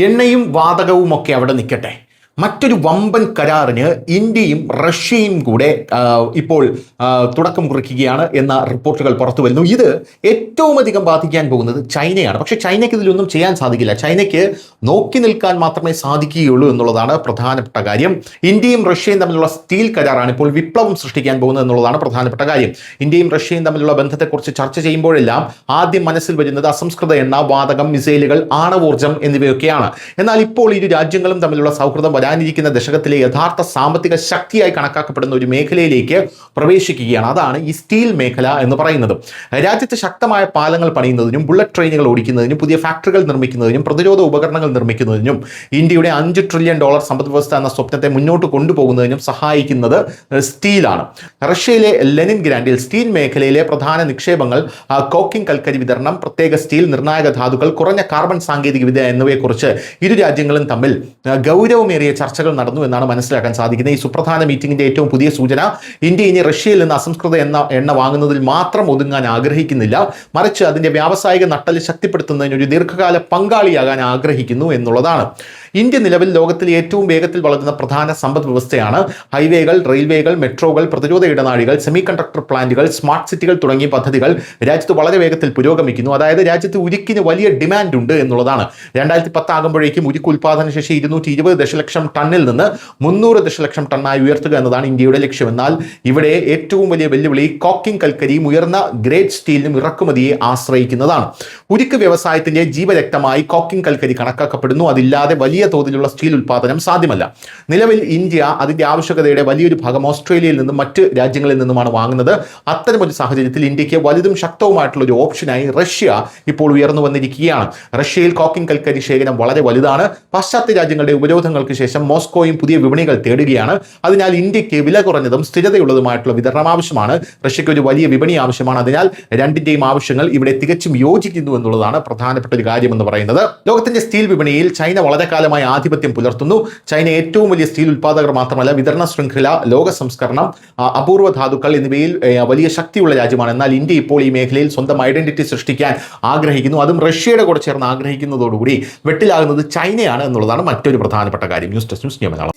എണ്ണയും വാതകവും ഒക്കെ അവിടെ നിൽക്കട്ടെ. മറ്റൊരു വമ്പൻ കരാറിന് ഇന്ത്യയും റഷ്യയും കൂടെ ഇപ്പോൾ തുടക്കം കുറിക്കുകയാണ് എന്ന റിപ്പോർട്ടുകൾ പുറത്തു വരുന്നു. ഇത് ഏറ്റവും അധികം ബാധിക്കാൻ പോകുന്നത് ചൈനയാണ്. പക്ഷേ ചൈനയ്ക്ക് ഇതിലൊന്നും ചെയ്യാൻ സാധിക്കില്ല. ചൈനയ്ക്ക് നോക്കി നിൽക്കാൻ മാത്രമേ സാധിക്കുകയുള്ളൂ എന്നുള്ളതാണ് പ്രധാനപ്പെട്ട കാര്യം. ഇന്ത്യയും റഷ്യയും തമ്മിലുള്ള സ്റ്റീൽ കരാറാണ് ഇപ്പോൾ വിപ്ലവം സൃഷ്ടിക്കാൻ പോകുന്നത് എന്നുള്ളതാണ് പ്രധാനപ്പെട്ട കാര്യം. ഇന്ത്യയും റഷ്യയും തമ്മിലുള്ള ബന്ധത്തെക്കുറിച്ച് ചർച്ച ചെയ്യുമ്പോഴെല്ലാം ആദ്യം മനസ്സിൽ വരുന്നത് അസംസ്കൃത എണ്ണ, വാതകം, മിസൈലുകൾ, ആണവോർജം എന്നിവയൊക്കെയാണ്. എന്നാൽ ഇപ്പോൾ ഇരു രാജ്യങ്ങളും തമ്മിലുള്ള സൗഹൃദം വരാനിരിക്കുന്ന ദശകത്തിലെ യഥാർത്ഥ സാമ്പത്തിക ശക്തിയായി കണക്കാക്കപ്പെടുന്ന ഒരു മേഖലയിലേക്ക് പ്രവേശിക്കുകയാണ്. അതാണ് ഈ സ്റ്റീൽ മേഖല എന്ന് പറയുന്നത്. രാജ്യത്ത് ശക്തമായ പാലങ്ങൾ പണിയുന്നതിനും ബുള്ളറ്റ് ട്രെയിനുകൾ ഓടിക്കുന്നതിനും പുതിയ ഫാക്ടറികൾ നിർമ്മിക്കുന്നതിനും പ്രതിരോധ ഉപകരണങ്ങൾ നിർമ്മിക്കുന്നതിനും ഇന്ത്യയുടെ $5 ട്രില്യൺ സമ്പദ് വ്യവസ്ഥ എന്ന സ്വപ്നത്തെ മുന്നോട്ട് കൊണ്ടുപോകുന്നതിനും സഹായിക്കുന്നത് സ്റ്റീലാണ്. റഷ്യയിലെ ലെനിൻഗ്രാഡിൽ സ്റ്റീൽ മേഖലയിലെ പ്രധാന നിക്ഷേപങ്ങൾ, കോക്കിംഗ് കൽക്കരി വിതരണം, പ്രത്യേക സ്റ്റീൽ, നിർണായക ധാതുക്കൾ, കുറഞ്ഞ കാർബൺ സാങ്കേതികവിദ്യ എന്നിവയെക്കുറിച്ച് ഇരു രാജ്യങ്ങളും തമ്മിൽ ഗൗരവമേറിയ ചർച്ചകൾ നടന്നു എന്നാണ് മനസ്സിലാക്കാൻ സാധിക്കുന്നത്. ഈ സുപ്രധാന മീറ്റിംഗിന്റെ ഏറ്റവും പുതിയ സൂചന ഇന്ത്യ ഇനി റഷ്യയിൽ നിന്ന് അസംസ്കൃത എണ്ണ വാങ്ങുന്നതിൽ മാത്രം ഒതുങ്ങാൻ ആഗ്രഹിക്കുന്നില്ല, മറിച്ച് അതിന്റെ വ്യാവസായിക നട്ടെല്ല് ശക്തിപ്പെടുത്തുന്നതിന് ഒരു ദീർഘകാല പങ്കാളിയാകാൻ ആഗ്രഹിക്കുന്നു എന്നുള്ളതാണ്. ഇന്ത്യ നിലവിൽ ലോകത്തിലെ ഏറ്റവും വേഗത്തിൽ വളരുന്ന പ്രധാന സമ്പദ് വ്യവസ്ഥയാണ്. ഹൈവേകൾ, റെയിൽവേകൾ, മെട്രോകൾ, പ്രതിരോധ ഇടനാഴികൾ, സെമി കണ്ടക്ടർ പ്ലാന്റുകൾ, സ്മാർട്ട് സിറ്റികൾ തുടങ്ങിയ പദ്ധതികൾ രാജ്യത്ത് വളരെ വേഗത്തിൽ പുരോഗമിക്കുന്നു. അതായത് രാജ്യത്ത് ഉരുക്കിന് വലിയ ഡിമാൻഡ് ഉണ്ട് എന്നുള്ളതാണ്. 2010 ആകുമ്പോഴേക്കും ഉരുക്ക് ഉൽപാദന ശേഷി 220 ദശലക്ഷം ടണ്ണിൽ നിന്ന് 300 ദശലക്ഷം ടണ്ണായി ഉയർത്തുക എന്നതാണ് ഇന്ത്യയുടെ ലക്ഷ്യം. എന്നാൽ ഇവിടെ ഏറ്റവും വലിയ വെല്ലുവിളി കോക്കിംഗ് കൽക്കരിയും ഉയർന്ന ഗ്രേഡ് സ്റ്റീലിനും ഇറക്കുമതിയെ ആശ്രയിക്കുന്നതാണ്. ഉരുക്ക് വ്യവസായത്തിന്റെ ജീവരക്തമായി കോക്കിംഗ് കൽക്കരി കണക്കാക്കപ്പെടുന്നു. അതില്ലാതെ വലിയ തോതിലുള്ള സ്റ്റീൽ ഉൽപാദനം സാധ്യമല്ല. നിലവിൽ ഇന്ത്യ അതിന്റെ ആവശ്യകതയുടെ വലിയൊരു ഭാഗം ഓസ്ട്രേലിയയിൽ നിന്നും മറ്റ് രാജ്യങ്ങളിൽ നിന്നുമാണ് വാങ്ങുന്നത്. അത്തരമൊരു സാഹചര്യത്തിൽ ഇന്ത്യക്ക് വലുതും ശക്തവുമായിട്ടുള്ള ഒരു ഓപ്ഷനായി റഷ്യ ഇപ്പോൾ ഉയർന്നു വന്നിരിക്കുകയാണ്. റഷ്യയിൽ കോക്കിംഗ് കൽക്കരി ശേഖരം വളരെ വലുതാണ്. പാശ്ചാത്യ രാജ്യങ്ങളുടെ ഉപരോധങ്ങൾക്ക് ശേഷം മോസ്കോയും പുതിയ വിപണികൾ തേടുകയാണ്. അതിനാൽ ഇന്ത്യക്ക് വില കുറഞ്ഞതും സ്ഥിരതയുള്ളതുമായിട്ടുള്ള വിതരണം ആവശ്യമാണ്. റഷ്യയ്ക്ക് ഒരു വലിയ വിപണി ആവശ്യമാണ്. അതിനാൽ രണ്ടിന്റെയും ആവശ്യങ്ങൾ ഇവിടെ തികച്ചും യോജിക്കുന്നു എന്നുള്ളതാണ് പ്രധാനപ്പെട്ട ഒരു കാര്യം എന്ന് പറയുന്നത്. ലോകത്തിന്റെ സ്റ്റീൽ വിപണിയിൽ ചൈന വളരെ കാലമായി ആധിപത്യം പുലർത്തുന്നു. ചൈന ഏറ്റവും വലിയ സ്റ്റീൽ ഉൽപ്പാദകർ മാത്രമല്ല, വിതരണ ശൃംഖല, ലോക സംസ്കരണം, അപൂർവ ധാതുക്കൾ എന്നിവയിൽ വലിയ ശക്തിയുള്ള രാജ്യമാണ്. എന്നാൽ ഇന്ത്യ ഇപ്പോൾ ഈ മേഖലയിൽ സ്വന്തം ഐഡന്റിറ്റി സൃഷ്ടിക്കാൻ ആഗ്രഹിക്കുന്നു. അതും റഷ്യയുടെ കൂടെ ചേർന്ന് ആഗ്രഹിക്കുന്നതോടുകൂടി വെട്ടിലാകുന്നത് ചൈനയാണ് എന്നുള്ളതാണ് മറ്റൊരു പ്രധാനപ്പെട്ട കാര്യം. News desk news Malayalam.